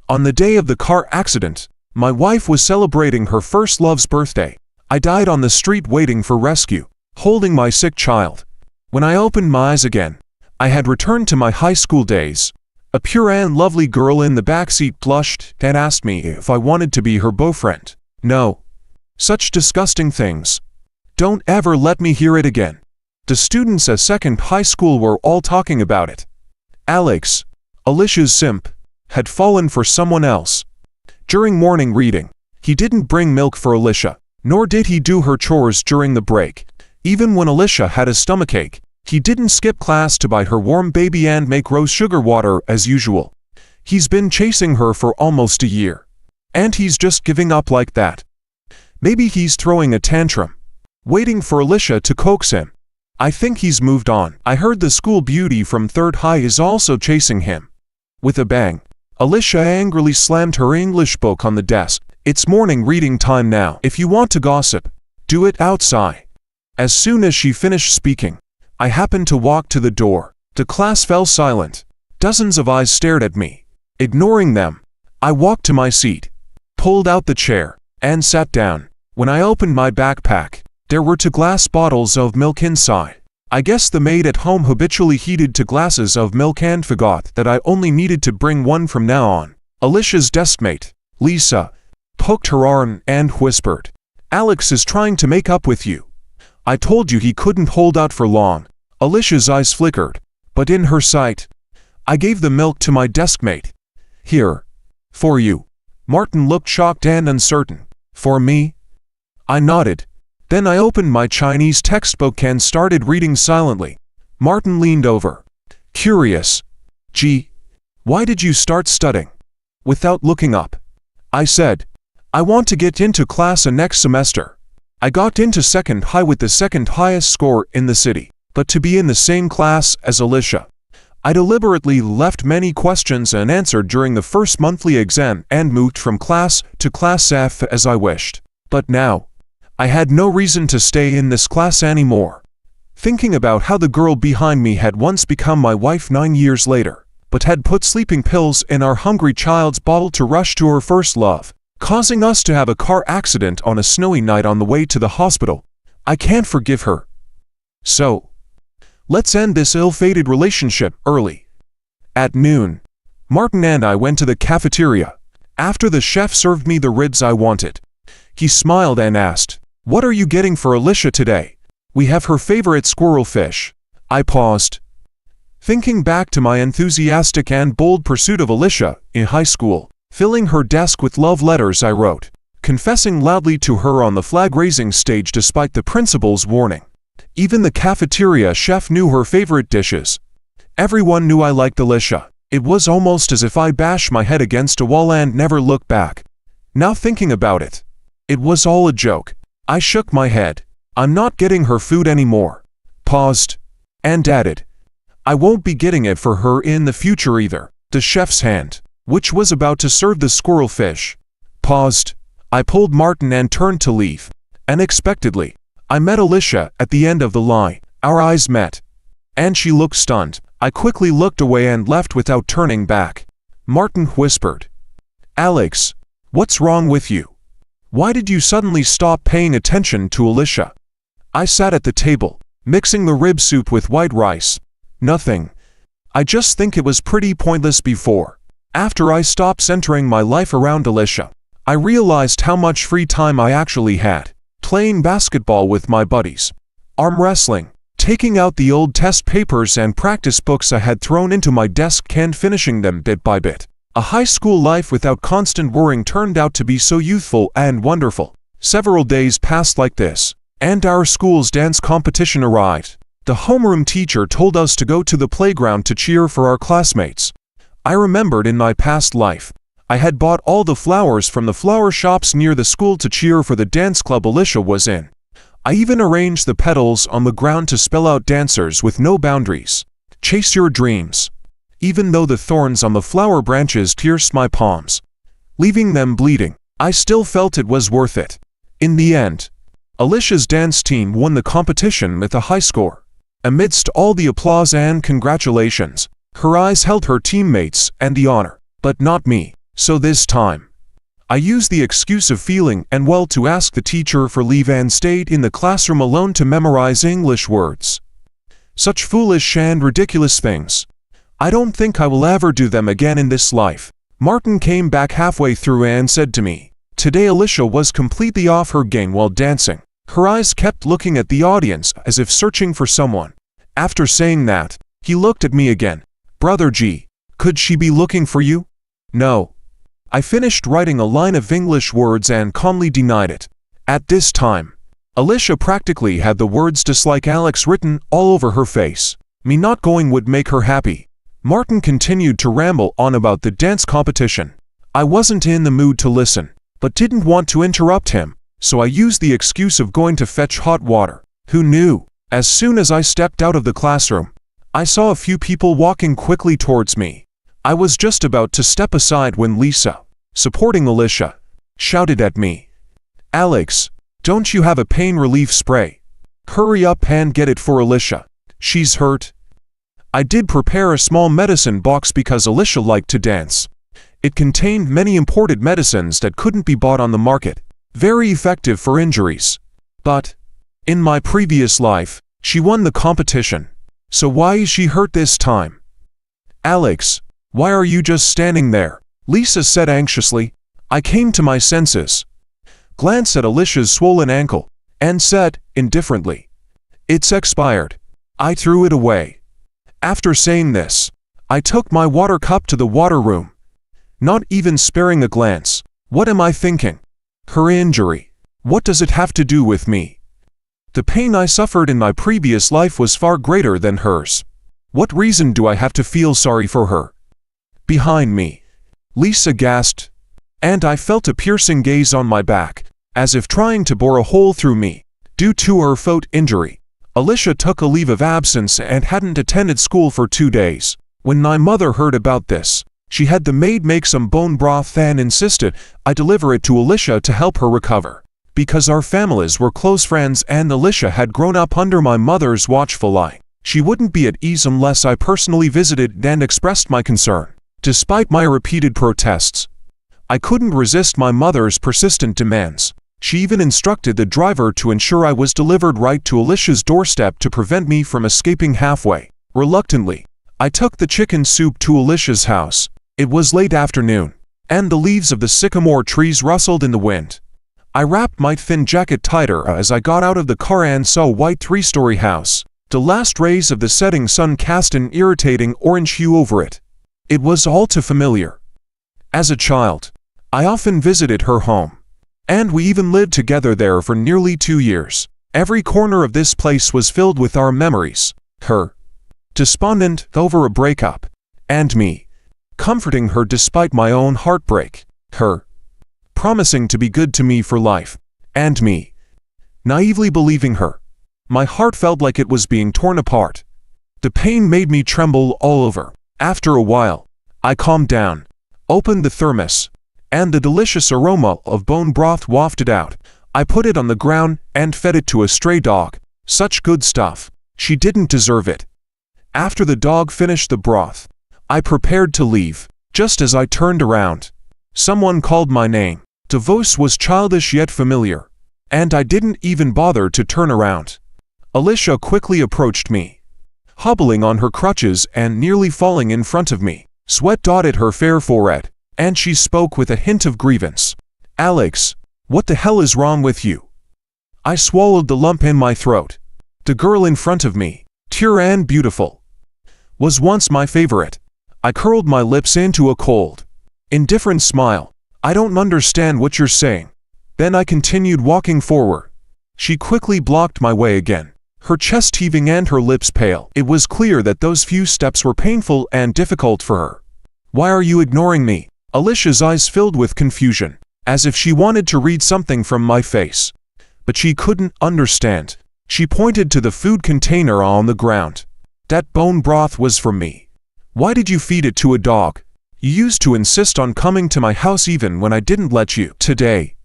On the day of the car accident, my wife was celebrating her first love's birthday. I died on the street waiting for rescue, holding my sick child. When I opened my eyes again, I had returned to my high school days. A pure and lovely girl in the backseat blushed and asked me if I wanted to be her boyfriend. No. Such disgusting things. Don't ever let me hear it again. The students at second high school were all talking about it. Alex, Alicia's simp, had fallen for someone else. During morning reading, he didn't bring milk for Alicia, nor did he do her chores during the break. Even when Alicia had a stomachache, he didn't skip class to buy her warm baby and make rose sugar water as usual. He's been chasing her for almost a year. And he's just giving up like that. Maybe he's throwing a tantrum, waiting for Alicia to coax him. I think he's moved on. I heard the school beauty from third high is also chasing him. With a bang, Alicia angrily slammed her English book on the desk. It's morning reading time now. If you want to gossip, do it outside. As soon as she finished speaking, I happened to walk to the door. The class fell silent. Dozens of eyes stared at me. Ignoring them, I walked to my seat, pulled out the chair, and sat down. When I opened my backpack, there were 2 glass bottles of milk inside. I guess the maid at home habitually heated 2 glasses of milk and forgot that I only needed to bring 1 from now on. Alicia's deskmate, Lisa, poked her arm and whispered, "Alex is trying to make up with you. I told you he couldn't hold out for long." Alicia's eyes flickered, but in her sight, I gave the milk to my deskmate. "Here. For you." Martin looked shocked and uncertain. "For me?" I nodded. Then I opened my Chinese textbook and started reading silently. Martin leaned over. Curious. "Gee, why did you start studying?" Without looking up, I said, "I want to get into class next semester." I got into second high with the second highest score in the city, but to be in the same class as Alicia. I deliberately left many questions unanswered during the first monthly exam and moved from class to class F as I wished. But now, I had no reason to stay in this class anymore. Thinking about how the girl behind me had once become my wife 9 years later, but had put sleeping pills in our hungry child's bottle to rush to her first love, causing us to have a car accident on a snowy night on the way to the hospital, I can't forgive her. So, let's end this ill-fated relationship early. At noon, Martin and I went to the cafeteria. After the chef served me the ribs I wanted, he smiled and asked, "What are you getting for Alicia today?" "We have her favorite squirrel fish." I paused, thinking back to my enthusiastic and bold pursuit of Alicia in high school, filling her desk with love letters I wrote, confessing loudly to her on the flag-raising stage despite the principal's warning. Even the cafeteria chef knew her favorite dishes. Everyone knew I liked Alicia. It was almost as if I bashed my head against a wall and never looked back. Now thinking about it, it was all a joke. I shook my head. I'm not getting her food anymore. Paused, and added, I won't be getting it for her in the future either. The chef's hand, which was about to serve the squirrel fish, paused. I pulled Martin and turned to leave. Unexpectedly, I met Alicia at the end of the line. Our eyes met, and she looked stunned. I quickly looked away and left without turning back. Martin whispered, "Alex, what's wrong with you? Why did you suddenly stop paying attention to Alicia?" I sat at the table, mixing the rib soup with white rice. Nothing. I just think it was pretty pointless before. After I stopped centering my life around Alicia, I realized how much free time I actually had. Playing basketball with my buddies, arm wrestling, taking out the old test papers and practice books I had thrown into my desk and finishing them bit by bit. A high school life without constant worrying turned out to be so youthful and wonderful. Several days passed like this, and our school's dance competition arrived. The homeroom teacher told us to go to the playground to cheer for our classmates. I remembered in my past life, I had bought all the flowers from the flower shops near the school to cheer for the dance club Alicia was in. I even arranged the petals on the ground to spell out dancers with no boundaries. Chase your dreams. Even though the thorns on the flower branches pierced my palms, leaving them bleeding, I still felt it was worth it. In the end, Alicia's dance team won the competition with a high score. Amidst all the applause and congratulations, her eyes held her teammates and the honor, but not me. So this time, I used the excuse of feeling unwell to ask the teacher for leave and stayed in the classroom alone to memorize English words. Such foolish and ridiculous things. I don't think I will ever do them again in this life. Martin came back halfway through and said to me, "Today Alicia was completely off her game while dancing. Her eyes kept looking at the audience as if searching for someone." After saying that, he looked at me again. "Brother G, could she be looking for you?" "No." I finished writing a line of English words and calmly denied it. At this time, Alicia practically had the words "dislike Alex" written all over her face. Me not going would make her happy. Martin continued to ramble on about the dance competition. I wasn't in the mood to listen, but didn't want to interrupt him, so I used the excuse of going to fetch hot water. Who knew? As soon as I stepped out of the classroom, I saw a few people walking quickly towards me. I was just about to step aside when Lisa, supporting Alicia, shouted at me, "Alex, don't you have a pain relief spray? Hurry up and get it for Alicia. She's hurt." I did prepare a small medicine box because Alicia liked to dance. It contained many imported medicines that couldn't be bought on the market, very effective for injuries. But, in my previous life, she won the competition. So why is she hurt this time? "Alex, why are you just standing there?" Lisa said anxiously. I came to my senses, glanced at Alicia's swollen ankle, and said, indifferently, "It's expired." I threw it away. After saying this, I took my water cup to the water room, not even sparing a glance. What am I thinking? Her injury. What does it have to do with me? The pain I suffered in my previous life was far greater than hers. What reason do I have to feel sorry for her? Behind me, Lisa gasped, and I felt a piercing gaze on my back, as if trying to bore a hole through me. Due to her foot injury, Alicia took a leave of absence and hadn't attended school for 2 days. When my mother heard about this, she had the maid make some bone broth and insisted I deliver it to Alicia to help her recover. Because our families were close friends and Alicia had grown up under my mother's watchful eye, she wouldn't be at ease unless I personally visited and expressed my concern. Despite my repeated protests, I couldn't resist my mother's persistent demands. She even instructed the driver to ensure I was delivered right to Alicia's doorstep to prevent me from escaping halfway. Reluctantly, I took the chicken soup to Alicia's house. It was late afternoon, and the leaves of the sycamore trees rustled in the wind. I wrapped my thin jacket tighter as I got out of the car and saw a white 3-story house. The last rays of the setting sun cast an irritating orange hue over it. It was all too familiar. As a child, I often visited her home, and we even lived together there for nearly 2 years. Every corner of this place was filled with our memories. Her, despondent over a breakup, and me, comforting her despite my own heartbreak. Her, promising to be good to me for life, and me, naively believing her. My heart felt like it was being torn apart. The pain made me tremble all over. After a while, I calmed down, opened the thermos, and the delicious aroma of bone broth wafted out. I put it on the ground and fed it to a stray dog. Such good stuff. She didn't deserve it. After the dog finished the broth, I prepared to leave. Just as I turned around, someone called my name. The voice was childish yet familiar, and I didn't even bother to turn around. Alicia quickly approached me, hobbling on her crutches and nearly falling in front of me. Sweat dotted her fair forehead, and she spoke with a hint of grievance. "Alex, what the hell is wrong with you?" I swallowed the lump in my throat. The girl in front of me, pure and beautiful, was once my favorite. I curled my lips into a cold, indifferent smile. "I don't understand what you're saying." Then I continued walking forward. She quickly blocked my way again, her chest heaving and her lips pale. It was clear that those few steps were painful and difficult for her. "Why are you ignoring me?" Alicia's eyes filled with confusion, as if she wanted to read something from my face. But she couldn't understand. She pointed to the food container on the ground. "That bone broth was for me. Why did you feed it to a dog? You used to insist on coming to my house even when I didn't let you. Today,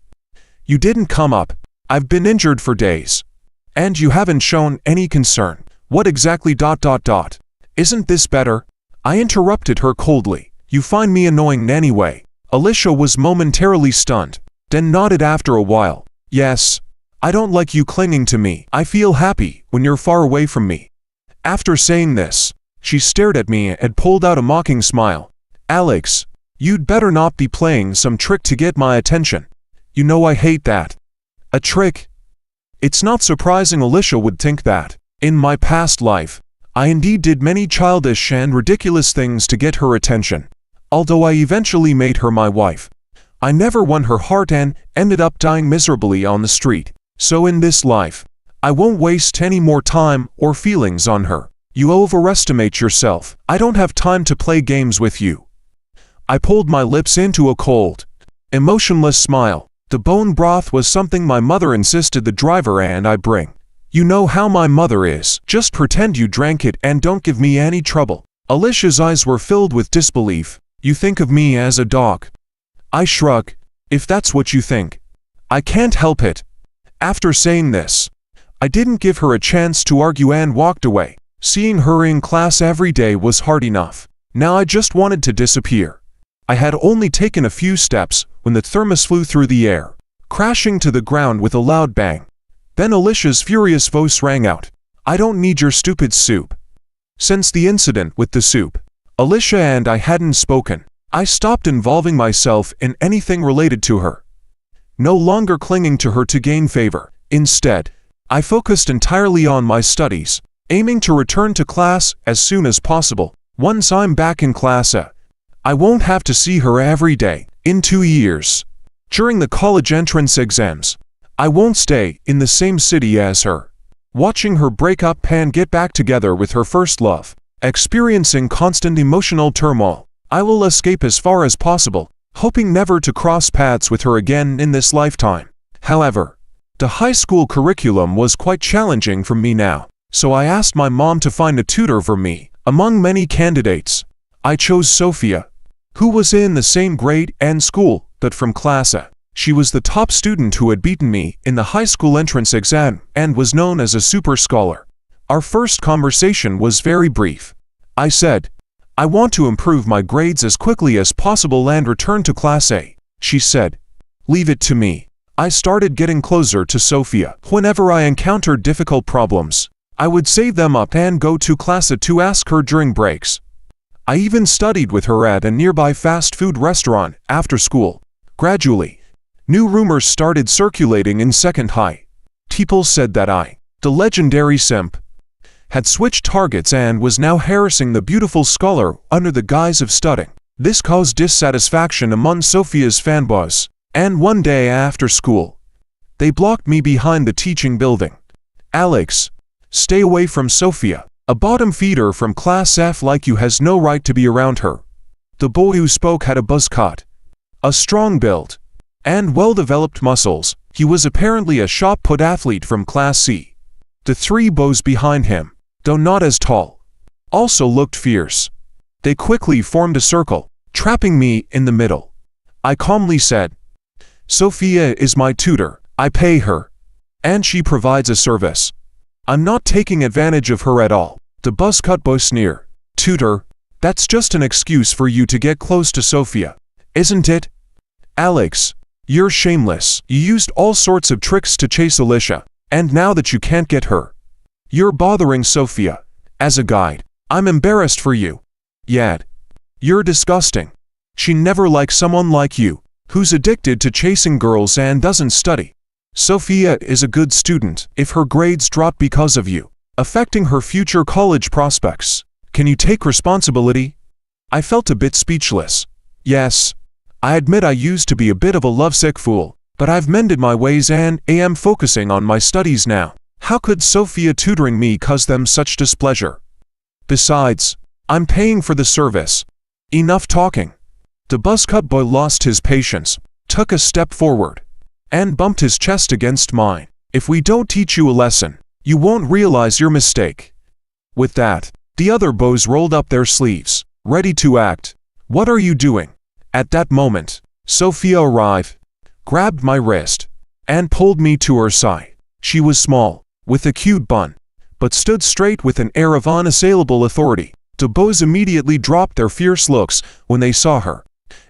you didn't come up. I've been injured for days, and you haven't shown any concern. What exactly ... Isn't this better?" I interrupted her coldly. "You find me annoying anyway. Alicia was momentarily stunned, then nodded after a while. Yes. I don't like you clinging to me. I feel happy when you're far away from me. After saying this, she stared at me and pulled out a mocking smile. Alex, you'd better not be playing some trick to get my attention. You know I hate that. A trick? It's not surprising Alicia would think that. In my past life, I indeed did many childish and ridiculous things to get her attention. Although I eventually made her my wife, I never won her heart and ended up dying miserably on the street. So in this life, I won't waste any more time or feelings on her. You overestimate yourself. I don't have time to play games with you. I pulled my lips into a cold, emotionless smile. The bone broth was something my mother insisted the driver and I bring. You know how my mother is. Just pretend you drank it and don't give me any trouble. Alicia's eyes were filled with disbelief. You think of me as a dog? I shrug. If that's what you think, I can't help it. After saying this, I didn't give her a chance to argue and walked away. Seeing her in class every day was hard enough. Now I just wanted to disappear. I had only taken a few steps when the thermos flew through the air, crashing to the ground with a loud bang. Then Alicia's furious voice rang out. I don't need your stupid soup. Since the incident with the soup, Alicia and I hadn't spoken. I stopped involving myself in anything related to her, no longer clinging to her to gain favor. Instead, I focused entirely on my studies, aiming to return to class as soon as possible. Once I'm back in class, I won't have to see her every day. In 2 years, during the college entrance exams, I won't stay in the same city as her. Watching her break up and get back together with her first love, experiencing constant emotional turmoil, I will escape as far as possible, hoping never to cross paths with her again in this lifetime. However, the high school curriculum was quite challenging for me now, so I asked my mom to find a tutor for me. Among many candidates, I chose Sophia, who was in the same grade and school, but from class A. She was the top student who had beaten me in the high school entrance exam and was known as a super scholar. Our first conversation was very brief. I said, I want to improve my grades as quickly as possible and return to class A. She said, leave it to me. I started getting closer to Sophia. Whenever I encountered difficult problems, I would save them up and go to class A to ask her during breaks. I even studied with her at a nearby fast food restaurant after school. Gradually, new rumors started circulating in second high. People said that I, the legendary simp, had switched targets and was now harassing the beautiful scholar under the guise of studying. This caused dissatisfaction among Sophia's fanboys, and one day after school, they blocked me behind the teaching building. Alex, stay away from Sophia. A bottom feeder from class F like you has no right to be around her. The boy who spoke had a buzz cut, a strong build, and well-developed muscles. He was apparently a shot-put athlete from class C. The three boys behind him, though not as tall, also looked fierce. They quickly formed a circle, trapping me in the middle. I calmly said, Sophia is my tutor. I pay her, and she provides a service. I'm not taking advantage of her at all. The buzzcut boy sneered. Tutor, that's just an excuse for you to get close to Sophia, isn't it? Alex, you're shameless. You used all sorts of tricks to chase Alicia, and now that you can't get her, you're bothering Sophia. As a guide, I'm embarrassed for you. Yet, you're disgusting. She never liked someone like you, who's addicted to chasing girls and doesn't study. Sophia is a good student. If her grades drop because of you, affecting her future college prospects, can you take responsibility? I felt a bit speechless. Yes, I admit I used to be a bit of a lovesick fool, but I've mended my ways and am focusing on my studies now. How could Sophia tutoring me cause them such displeasure? Besides, I'm paying for the service. Enough talking. The buzzcut boy lost his patience, took a step forward, and bumped his chest against mine. If we don't teach you a lesson, you won't realize your mistake. With that, the other boys rolled up their sleeves, ready to act. What are you doing? At that moment, Sophia arrived, grabbed my wrist, and pulled me to her side. She was small, with a cute bun, but stood straight with an air of unassailable authority. The boys immediately dropped their fierce looks when they saw her.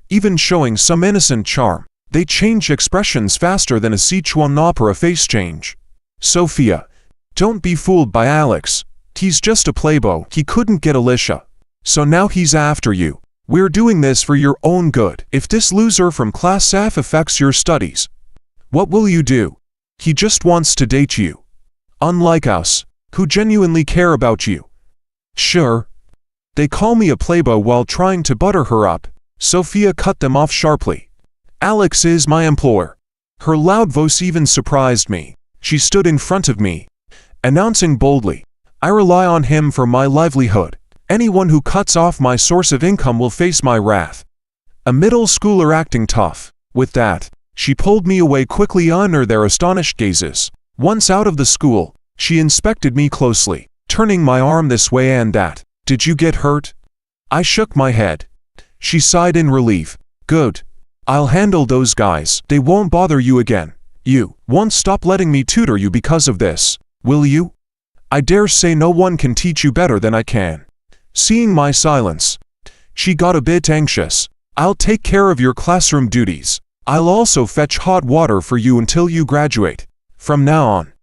even showing some innocent charm. They change expressions faster than a Sichuan opera face change. Sophia, don't be fooled by Alex. He's just a playboy. He couldn't get Alicia. So now he's after you. We're doing this for your own good. If this loser from Class F affects your studies, what will you do? He just wants to date you. Unlike us, who genuinely care about you. Sure. They call me a playboy while trying to butter her up. Sophia cut them off sharply. Alex is my employer. Her loud voice even surprised me. She stood in front of me, announcing boldly, I rely on him for my livelihood. Anyone who cuts off my source of income will face my wrath. A middle schooler acting tough. With that, she pulled me away quickly under their astonished gazes. Once out of the school, she inspected me closely, turning my arm this way and that. Did you get hurt? I shook my head. She sighed in relief. Good. I'll handle those guys. They won't bother you again. You won't stop letting me tutor you because of this, will you? I dare say no one can teach you better than I can. Seeing my silence, she got a bit anxious. I'll take care of your classroom duties. I'll also fetch hot water for you until you graduate. From now on,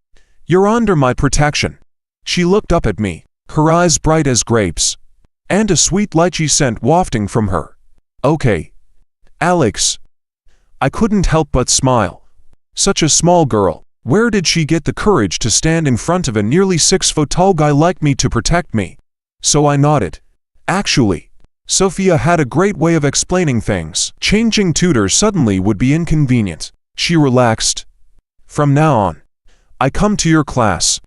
you're under my protection. She looked up at me, her eyes bright as grapes, and a sweet lychee scent wafting from her. Okay, Alex. I couldn't help but smile. Such a small girl. Where did she get the courage to stand in front of a nearly 6-foot-tall guy like me to protect me? So I nodded. Actually, Sophia had a great way of explaining things. Changing tutors suddenly would be inconvenient. She relaxed. From now on, I come to your class.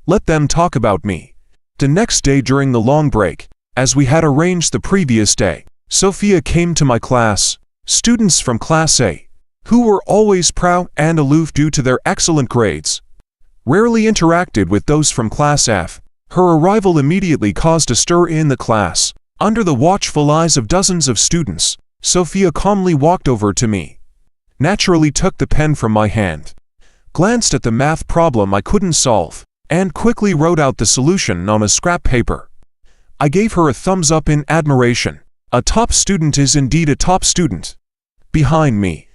Let them talk about me. The next day during the long break, as we had arranged the previous day, Sophia came to my class. Students from Class A, who were always proud and aloof due to their excellent grades, rarely interacted with those from Class F. Her arrival immediately caused a stir in the class. Under the watchful eyes of dozens of students, Sophia calmly walked over to me, naturally took the pen from my hand, glanced at the math problem I couldn't solve, and quickly wrote out the solution on a scrap paper. I gave her a thumbs up in admiration. A top student is indeed a top student. Behind me,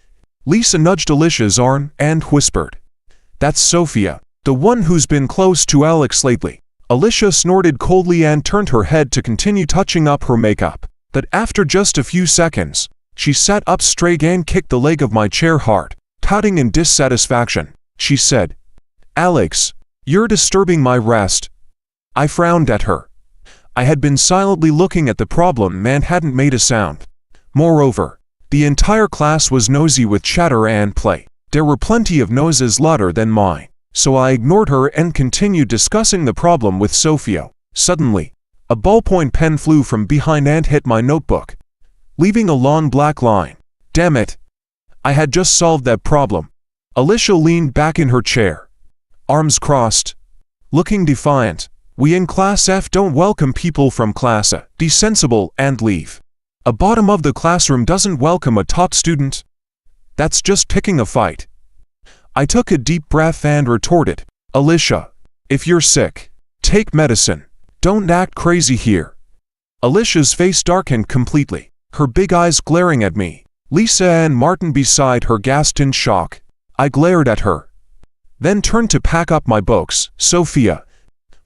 Lisa nudged Alicia's arm and whispered, That's Sophia, the one who's been close to Alex lately. Alicia snorted coldly and turned her head to continue touching up her makeup. But after just a few seconds, she sat up straight and kicked the leg of my chair hard. Pouting in dissatisfaction, she said, Alex, you're disturbing my rest. I frowned at her. I had been silently looking at the problem and hadn't made a sound. Moreover, the entire class was nosy with chatter and play. There were plenty of noses louder than mine, so I ignored her and continued discussing the problem with Sophia. Suddenly, a ballpoint pen flew from behind and hit my notebook, leaving a long black line. Damn it! I had just solved that problem. Alicia leaned back in her chair, arms crossed, looking defiant. We in Class F don't welcome people from Class A. Be sensible and leave. A bottom of the classroom doesn't welcome a top student. That's just picking a fight. I took a deep breath and retorted, Alicia, if you're sick, take medicine. Don't act crazy here. Alicia's face darkened completely, her big eyes glaring at me. Lisa and Martin beside her gasped in shock. I glared at her, then turned to pack up my books. Sophia,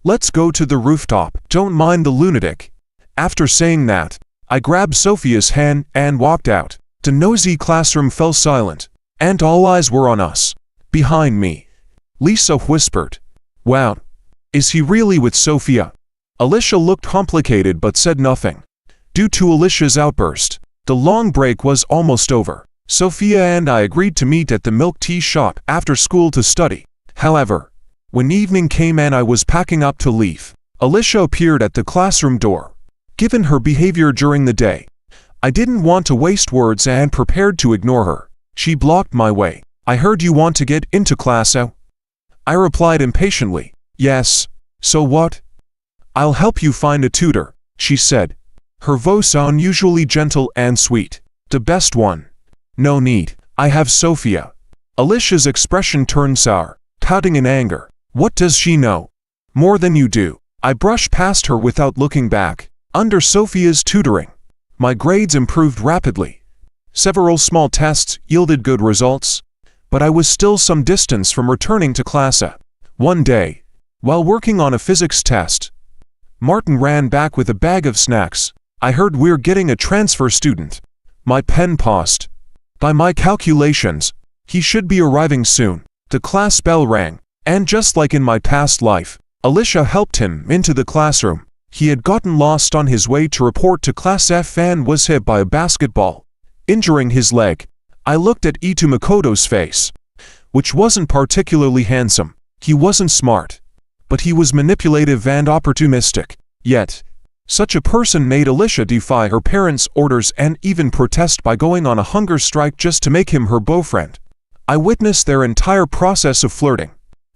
let's go to the rooftop. Don't mind the lunatic. After saying that, I grabbed Sophia's hand and walked out. The nosy classroom fell silent, and all eyes were on us. Behind me, Lisa whispered, Wow, is he really with Sophia? Alicia looked complicated but said nothing. Due to Alicia's outburst, the long break was almost over. Sophia and I agreed to meet at the milk tea shop after school to study. However, when evening came and I was packing up to leave, Alicia appeared at the classroom door. Given her behavior during the day, I didn't want to waste words and prepared to ignore her. She blocked my way. I heard you want to get into Class A. I replied impatiently, Yes, so what? I'll help you find a tutor, she said, her voice unusually gentle and sweet. The best one. No need. I have Sophia. Alicia's expression turned sour, pouting in anger. What does she know? More than you do. I brushed past her without looking back. Under Sophia's tutoring, my grades improved rapidly. Several small tests yielded good results, but I was still some distance from returning to class. One day, while working on a physics test, Martin ran back with a bag of snacks. I heard we're getting a transfer student. My pen paused. By my calculations, he should be arriving soon. The class bell rang, and just like in my past life, Alicia helped him into the classroom. He had gotten lost on his way to report to Class F and was hit by a basketball, injuring his leg. I looked at Ito Makoto's face, which wasn't particularly handsome. He wasn't smart, but he was manipulative and opportunistic. Yet, such a person made Alicia defy her parents' orders and even protest by going on a hunger strike just to make him her boyfriend. I witnessed their entire process of flirting,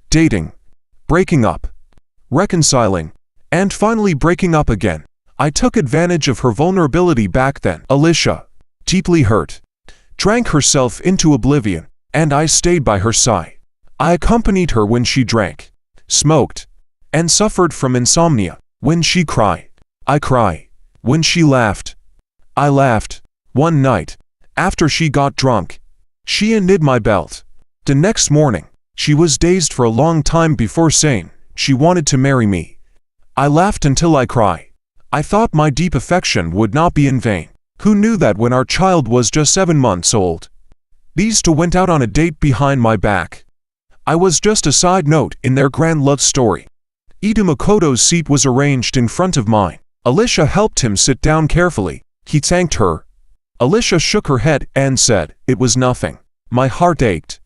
dating, breaking up, reconciling, and finally breaking up again. I took advantage of her vulnerability back then. Alicia, deeply hurt, drank herself into oblivion, and I stayed by her side. I accompanied her when she drank, smoked, and suffered from insomnia. When she cried, I cried. When she laughed, I laughed. One night, after she got drunk, she undid my belt. The next morning, she was dazed for a long time before saying she wanted to marry me. I laughed until I cried. I thought my deep affection would not be in vain. Who knew that when our child was just 7 months old? These two went out on a date behind my back. I was just a side note in their grand love story. Ito Makoto's seat was arranged in front of mine. Alicia helped him sit down carefully. He thanked her. Alicia shook her head and said, "It was nothing." My heart ached,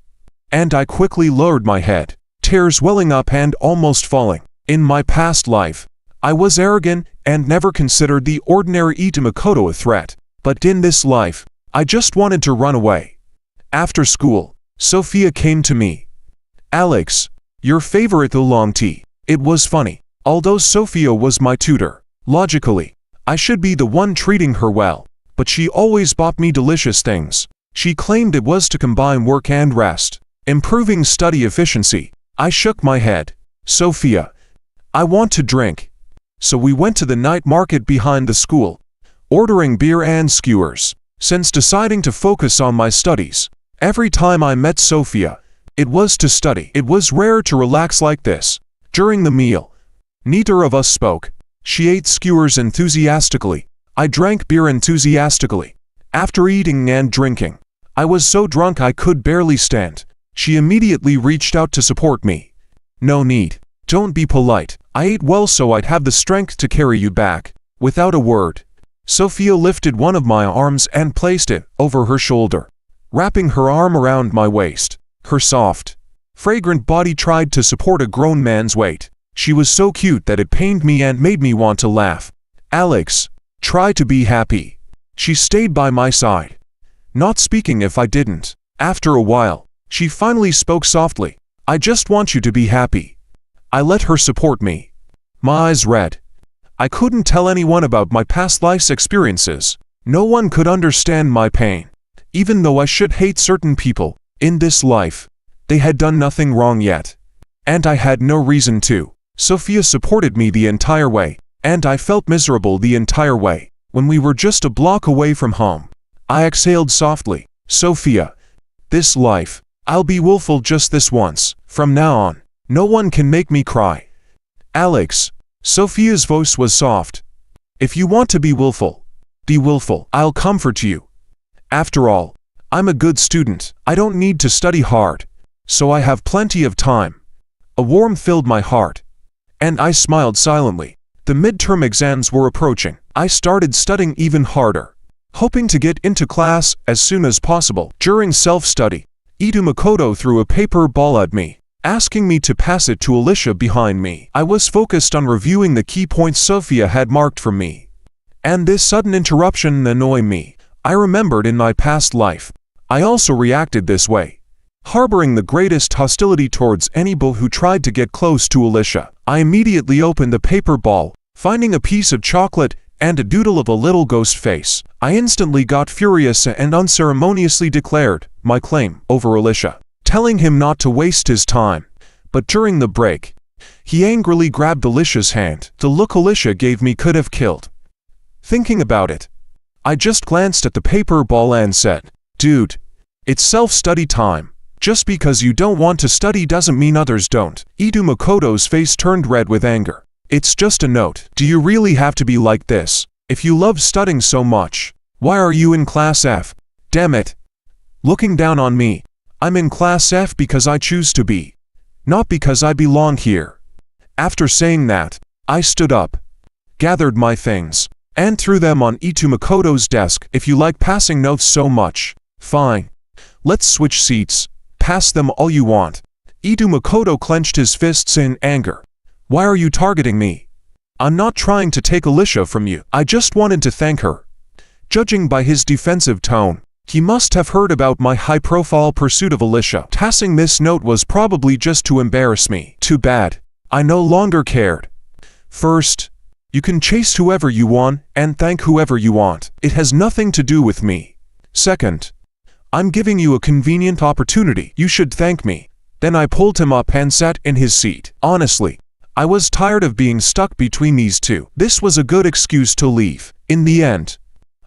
and I quickly lowered my head, tears welling up and almost falling. In my past life, I was arrogant and never considered the ordinary Ito Makoto a threat. But in this life, I just wanted to run away. After school, Sophia came to me. "Alex, your favorite oolong tea." It was funny. Although Sophia was my tutor, logically, I should be the one treating her well, but she always bought me delicious things. She claimed it was to combine work and rest, improving study efficiency. I shook my head. "Sophia, I want to drink." So we went to the night market behind the school, ordering beer and skewers. Since deciding to focus on my studies, every time I met Sophia, it was to study. It was rare to relax like this. During the meal, neither of us spoke. She ate skewers enthusiastically. I drank beer enthusiastically. After eating and drinking, I was so drunk I could barely stand. She immediately reached out to support me. "No need. Don't be polite. I ate well so I'd have the strength to carry you back." Without a word, Sophia lifted one of my arms and placed it over her shoulder, wrapping her arm around my waist. Her soft, fragrant body tried to support a grown man's weight. She was so cute that it pained me and made me want to laugh. "Alex, try to be happy." She stayed by my side, not speaking if I didn't. After a while, she finally spoke softly. "I just want you to be happy." I let her support me. My eyes red. I couldn't tell anyone about my past life's experiences. No one could understand my pain. Even though I should hate certain people in this life, they had done nothing wrong yet, and I had no reason to. Sophia supported me the entire way, and I felt miserable the entire way. When we were just a block away from home, I exhaled softly. "Sophia, this life, I'll be willful just this once. From now on, no one can make me cry." "Alex," Sophia's voice was soft. "If you want to be willful, be willful. I'll comfort you. After all, I'm a good student. I don't need to study hard, so I have plenty of time." A warmth filled my heart, and I smiled silently. The midterm exams were approaching. I started studying even harder, hoping to get into class as soon as possible. During self-study, Ito Makoto threw a paper ball at me, asking me to pass it to Alicia behind me. I was focused on reviewing the key points Sophia had marked for me, and this sudden interruption annoyed me. I remembered in my past life, I also reacted this way, harboring the greatest hostility towards anybody who tried to get close to Alicia. I immediately opened the paper ball, finding a piece of chocolate and a doodle of a little ghost face. I instantly got furious and unceremoniously declared my claim over Alicia, telling him not to waste his time. But during the break, he angrily grabbed Alicia's hand. The look Alicia gave me could have killed. Thinking about it, I just glanced at the paper ball and said, "Dude, it's self-study time. Just because you don't want to study doesn't mean others don't." Ito Makoto's face turned red with anger. "It's just a note. Do you really have to be like this? If you love studying so much, why are you in Class F? Damn it. Looking down on me. I'm in Class F because I choose to be, not because I belong here." After saying that, I stood up, gathered my things, and threw them on Ito Makoto's desk. "If you like passing notes so much, fine. Let's switch seats. Pass them all you want." Ito Makoto clenched his fists in anger. "Why are you targeting me? I'm not trying to take Alicia from you. I just wanted to thank her." Judging by his defensive tone, he must have heard about my high-profile pursuit of Alicia. Passing this note was probably just to embarrass me. Too bad. I no longer cared. First, you can chase whoever you want and thank whoever you want. It has nothing to do with me. Second, I'm giving you a convenient opportunity. You should thank me. Then I pulled him up and sat in his seat. Honestly, I was tired of being stuck between these two. This was a good excuse to leave. In the end,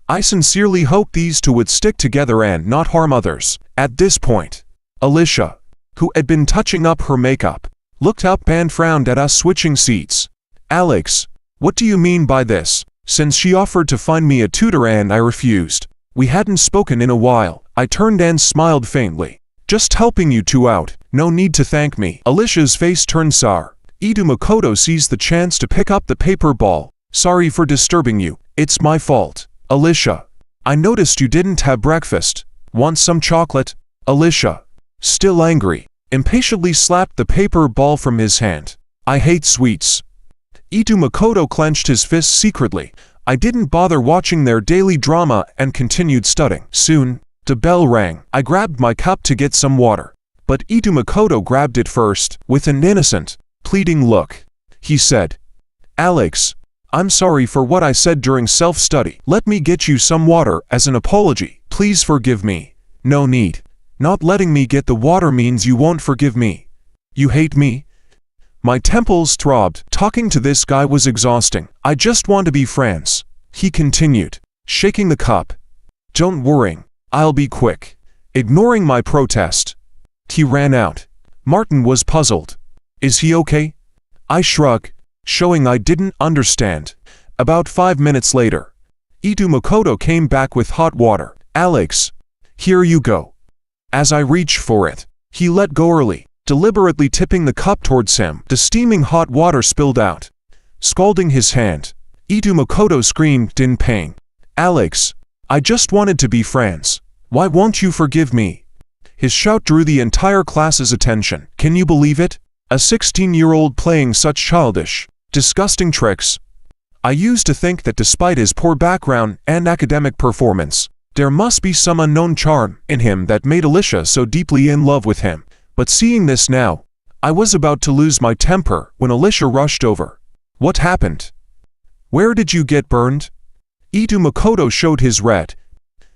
I sincerely hoped these two would stick together and not harm others. At this point, Alicia, who had been touching up her makeup, looked up and frowned at us switching seats. "Alex, what do you mean by this?" Since she offered to find me a tutor and I refused. We hadn't spoken in a while. I turned and smiled faintly. "Just helping you two out. No need to thank me." Alicia's face turned sour. Ito Makoto seized the chance to pick up the paper ball. "Sorry for disturbing you. It's my fault." "Alicia, I noticed you didn't have breakfast. Want some chocolate?" Alicia, still angry, impatiently slapped the paper ball from his hand. "I hate sweets." Ito Makoto clenched his fists secretly. I didn't bother watching their daily drama and continued studying. Soon, the bell rang. I grabbed my cup to get some water, but Ito Makoto grabbed it first. With an innocent, pleading look, he said, "Alex, I'm sorry for what I said during self-study. Let me get you some water as an apology. Please forgive me." "No need. Not letting me get the water means you won't forgive me. You hate me?" My temples throbbed. Talking to this guy was exhausting. "I just want to be friends," he continued, shaking the cup. "Don't worry, I'll be quick." Ignoring my protest, he ran out. Martin was puzzled. "Is he okay?" I shrugged, showing I didn't understand. About 5 minutes later, Ito Makoto came back with hot water. "Alex, here you go." As I reached for it, he let go early, deliberately tipping the cup towards him. The steaming hot water spilled out, scalding his hand. Ito Makoto screamed in pain. "Alex, I just wanted to be friends. Why won't you forgive me?" His shout drew the entire class's attention. Can you believe it? A 16-year-old playing such childish, disgusting tricks. I used to think that despite his poor background and academic performance, there must be some unknown charm in him that made Alicia so deeply in love with him. But seeing this now, I was about to lose my temper when Alicia rushed over. "What happened? Where did you get burned?" Ito Makoto showed his red,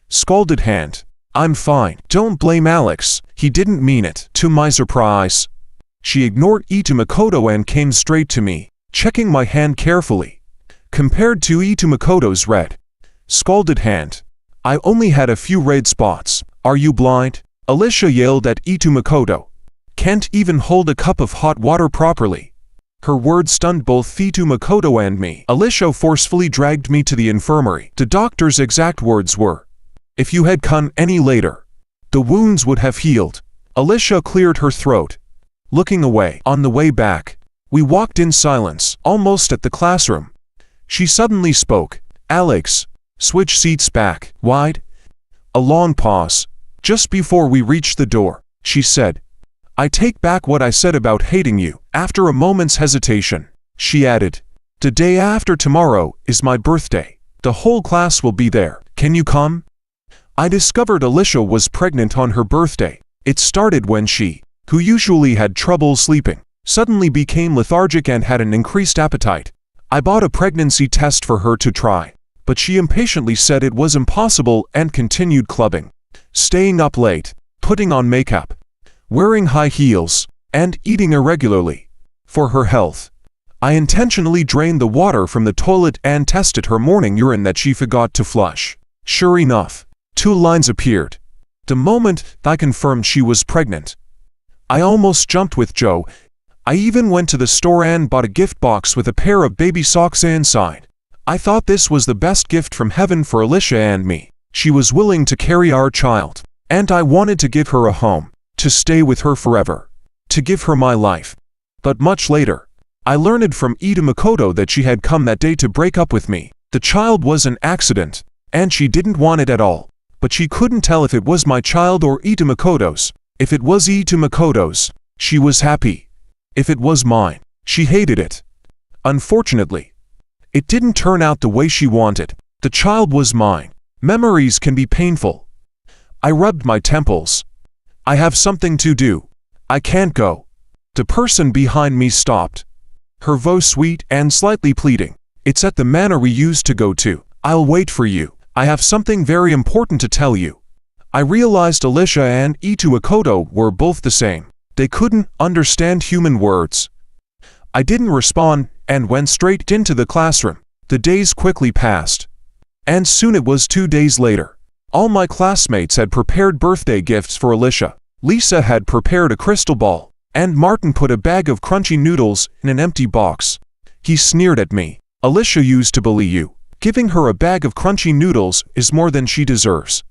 scalded hand. "I'm fine. Don't blame Alex. He didn't mean it." To my surprise, she ignored Ito Makoto and came straight to me, checking my hand carefully. Compared to Ito Makoto's red, scalded hand, I only had a few red spots. "Are you blind?" Alicia yelled at Ito Makoto. "Can't even hold a cup of hot water properly." Her words stunned both Ito Makoto and me. Alicia forcefully dragged me to the infirmary. The doctor's exact words were, "If you had come any later, the wounds would have healed." Alicia cleared her throat, looking away. On the way back, we walked in silence. Almost at the classroom, she suddenly spoke. "Alex, switch seats back." "Wide?" A long pause. Just before we reached the door, she said, "I take back what I said about hating you." After a moment's hesitation, she added, "The day after tomorrow is my birthday. The whole class will be there. Can you come?" I discovered Alicia was pregnant on her birthday. It started when she, who usually had trouble sleeping, suddenly became lethargic and had an increased appetite. I bought a pregnancy test for her to try, but she impatiently said it was impossible and continued clubbing, staying up late, putting on makeup, wearing high heels, and eating irregularly. For her health, I intentionally drained the water from the toilet and tested her morning urine that she forgot to flush. Sure enough, 2 lines appeared. The moment I confirmed she was pregnant, I almost jumped with joy. I even went to the store and bought a gift box with a pair of baby socks inside. I thought this was the best gift from heaven for Alicia and me. She was willing to carry our child, and I wanted to give her a home, to stay with her forever, to give her my life. But much later, I learned from Ida Makoto that she had come that day to break up with me. The child was an accident, and she didn't want it at all. But she couldn't tell if it was my child or Ida Makoto's. If it was Ida Makoto's, she was happy. If it was mine, she hated it. Unfortunately, it didn't turn out the way she wanted. The child was mine. Memories can be painful. I rubbed my temples. I have something to do. I can't go. The person behind me stopped. Her voice sweet and slightly pleading. It's at the manor we used to go to. I'll wait for you. I have something very important to tell you. I realized Alicia and Ida Makoto were both the same. They couldn't understand human words. I didn't respond and went straight into the classroom. The days quickly passed. And soon it was 2 days later. All my classmates had prepared birthday gifts for Alicia. Lisa had prepared a crystal ball, and Martin put a bag of crunchy noodles in an empty box. He sneered at me. Alicia used to bully you. Giving her a bag of crunchy noodles is more than she deserves.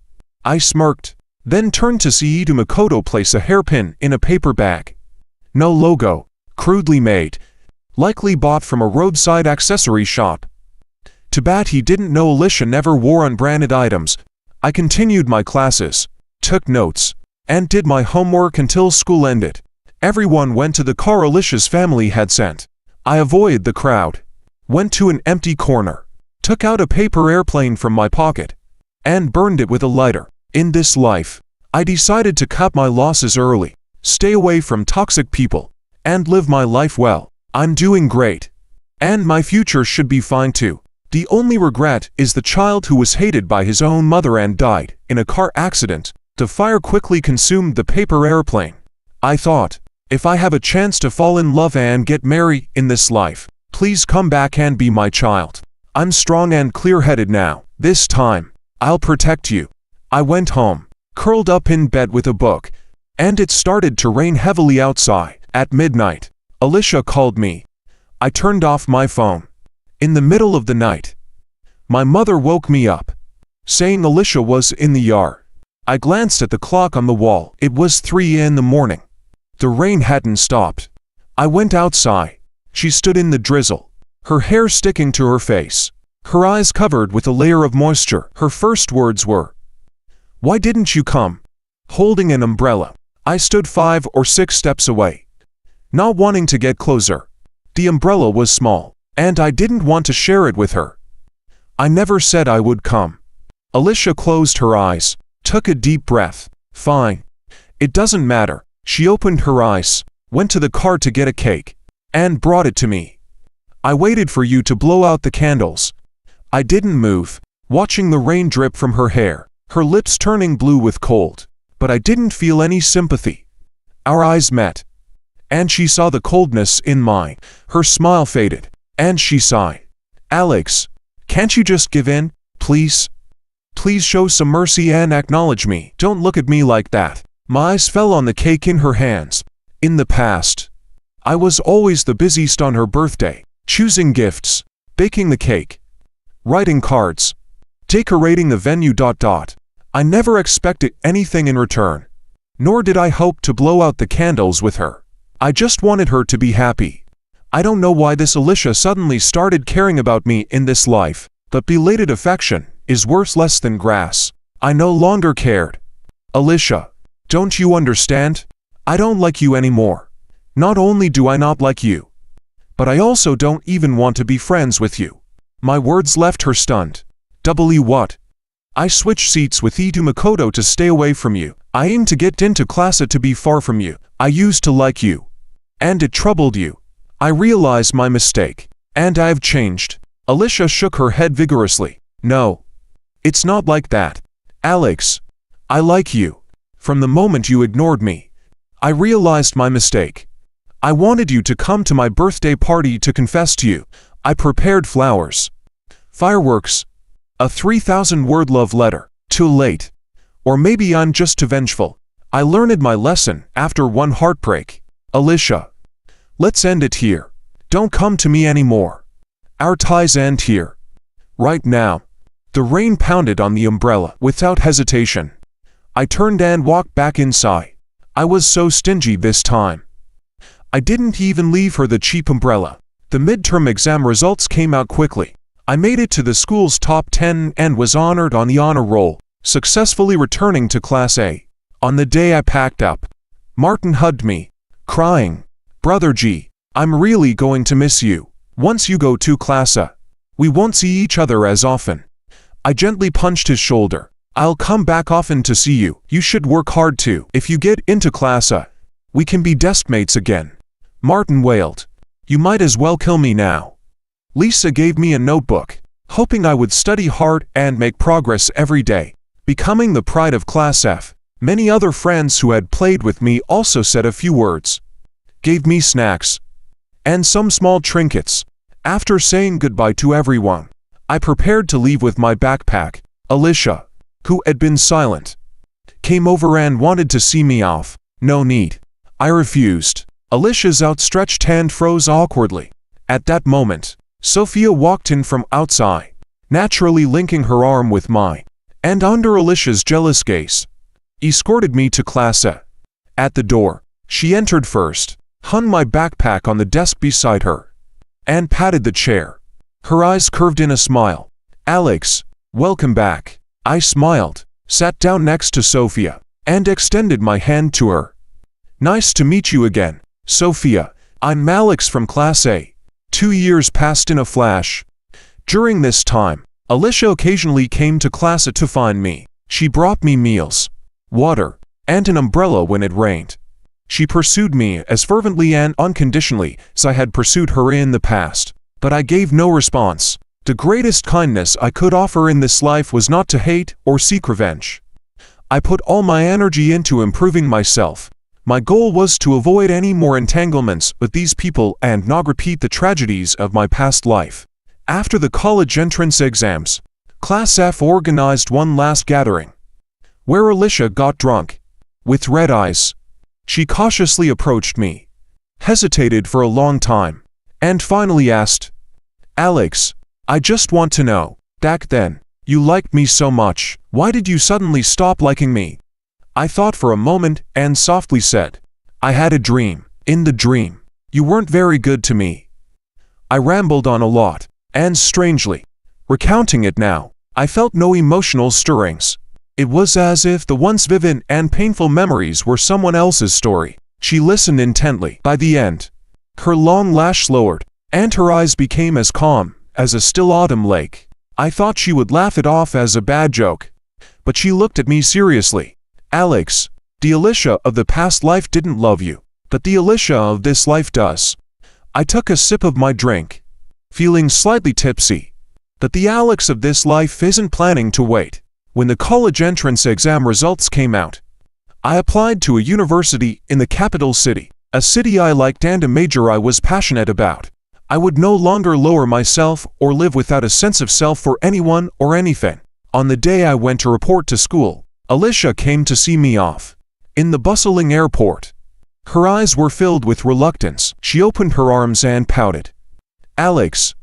I smirked, then turned to see Ida Makoto place a hairpin in a paper bag. No logo, crudely made, likely bought from a roadside accessory shop. Too bad he didn't know Alicia never wore unbranded items. I continued my classes, took notes, and did my homework until school ended. Everyone went to the car Alicia's family had sent. I avoided the crowd, went to an empty corner, took out a paper airplane from my pocket, and burned it with a lighter. In this life, I decided to cut my losses early, stay away from toxic people, and live my life well. I'm doing great. And my future should be fine too. The only regret is the child who was hated by his own mother and died in a car accident. The fire quickly consumed the paper airplane. I thought, if I have a chance to fall in love and get married in this life, please come back and be my child. I'm strong and clear-headed now. This time, I'll protect you. I went home, curled up in bed with a book, and it started to rain heavily outside. At midnight, Alicia called me. I turned off my phone. In the middle of the night, my mother woke me up, saying Alicia was in the yard. I glanced at the clock on the wall. It was 3 in the morning. The rain hadn't stopped. I went outside. She stood in the drizzle, her hair sticking to her face, her eyes covered with a layer of moisture. Her first words were, "Why didn't you come?" Holding an umbrella, I stood 5 or 6 steps away, not wanting to get closer. The umbrella was small, and I didn't want to share it with her. I never said I would come. Alicia closed her eyes, took a deep breath. Fine. It doesn't matter. She opened her eyes, went to the car to get a cake, and brought it to me. I waited for you to blow out the candles. I didn't move, watching the rain drip from her hair, her lips turning blue with cold, but I didn't feel any sympathy. Our eyes met, and she saw the coldness in mine. Her smile faded, and she sighed. "Alex, can't you just give in, please? Please show some mercy and acknowledge me. Don't look at me like that." My eyes fell on the cake in her hands. In the past, I was always the busiest on her birthday, choosing gifts, baking the cake, writing cards, decorating the venue. I never expected anything in return, nor did I hope to blow out the candles with her. I just wanted her to be happy. I don't know why this Alicia suddenly started caring about me in this life, but belated affection is worth less than grass. I no longer cared. Alicia, don't you understand? I don't like you anymore. Not only do I not like you, but I also don't even want to be friends with you. My words left her stunned. What? I switched seats with Ida Makoto to stay away from you. I aimed to get into class to be far from you. I used to like you, and it troubled you. I realized my mistake, and I've changed. Alicia shook her head vigorously. No, it's not like that. Alex, I like you. From the moment you ignored me, I realized my mistake. I wanted you to come to my birthday party to confess to you. I prepared flowers, fireworks, A 3,000-word love letter. Too late. Or maybe I'm just too vengeful. I learned my lesson after one heartbreak. Alicia, let's end it here. Don't come to me anymore. Our ties end here. Right now. The rain pounded on the umbrella without hesitation. I turned and walked back inside. I was so stingy this time. I didn't even leave her the cheap umbrella. The midterm exam results came out quickly. I made it to the school's top 10 and was honored on the honor roll, successfully returning to Class A. On the day I packed up, Martin hugged me, crying, "Brother G, I'm really going to miss you. Once you go to Class A, we won't see each other as often." I gently punched his shoulder. "I'll come back often to see you. You should work hard too. If you get into Class A, we can be deskmates again." Martin wailed, "You might as well kill me now." Lisa gave me a notebook, hoping I would study hard and make progress every day, becoming the pride of Class F. Many other friends who had played with me also said a few words, gave me snacks, and some small trinkets. After saying goodbye to everyone, I prepared to leave with my backpack. Alicia, who had been silent, came over and wanted to see me off. "No need." I refused. Alicia's outstretched hand froze awkwardly. At that moment, Sophia walked in from outside, naturally linking her arm with mine, and under Alicia's jealous gaze, escorted me to Class A. At the door, she entered first, hung my backpack on the desk beside her, and patted the chair. Her eyes curved in a smile. "Alex, welcome back." I smiled, sat down next to Sophia, and extended my hand to her. "Nice to meet you again, Sophia. I'm Alex from Class A." 2 years passed in a flash. During this time, Alicia occasionally came to Class A to find me. She brought me meals, water, and an umbrella when it rained. She pursued me as fervently and unconditionally as I had pursued her in the past, but I gave no response. The greatest kindness I could offer in this life was not to hate or seek revenge. I put all my energy into improving myself. My goal was to avoid any more entanglements with these people and not repeat the tragedies of my past life. After the college entrance exams, Class F organized one last gathering, where Alicia got drunk. With red eyes, she cautiously approached me, hesitated for a long time, and finally asked, "Alex, I just want to know, back then, you liked me so much. Why did you suddenly stop liking me?" I thought for a moment and softly said, "I had a dream. In the dream, you weren't very good to me." I rambled on a lot, and strangely, recounting it now, I felt no emotional stirrings. It was as if the once vivid and painful memories were someone else's story. She listened intently. By the end, her long lash lowered, and her eyes became as calm as a still autumn lake. I thought she would laugh it off as a bad joke, but she looked at me seriously. "Alex, the Alicia of the past life didn't love you, but the Alicia of this life does." I took a sip of my drink, feeling slightly tipsy. But the Alex of this life isn't planning to wait. When the college entrance exam results came out, I applied to a university in the capital city, a city I liked and a major I was passionate about. I would no longer lower myself or live without a sense of self for anyone or anything. On the day I went to report to school, Alicia came to see me off. In the bustling airport, her eyes were filled with reluctance. She opened her arms and pouted. "Alex,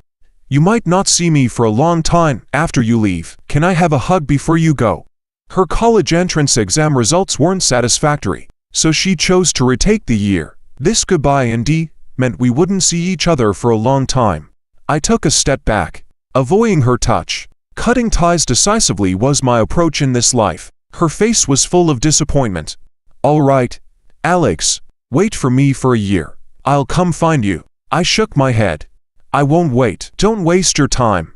you might not see me for a long time after you leave. Can I have a hug before you go?" Her college entrance exam results weren't satisfactory, so she chose to retake the year. This goodbye indeed meant we wouldn't see each other for a long time. I took a step back, avoiding her touch. Cutting ties decisively was my approach in this life. Her face was full of disappointment. "All right, Alex, wait for me for a year. I'll come find you." I shook my head. "I won't wait. Don't waste your time."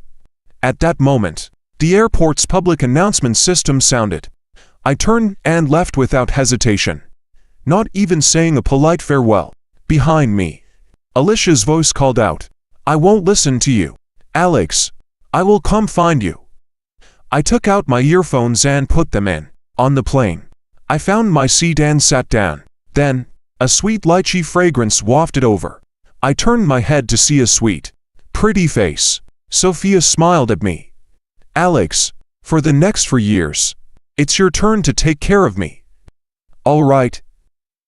At that moment, the airport's public announcement system sounded. I turned and left without hesitation, not even saying a polite farewell. Behind me, Alicia's voice called out, "I won't listen to you. Alex, I will come find you." I took out my earphones and put them in. On the plane, I found my seat and sat down. Then, a sweet lychee fragrance wafted over. I turned my head to see a sweet, pretty face. Sophia smiled at me. Alex, for the next 4 years. It's your turn to take care of me. All right,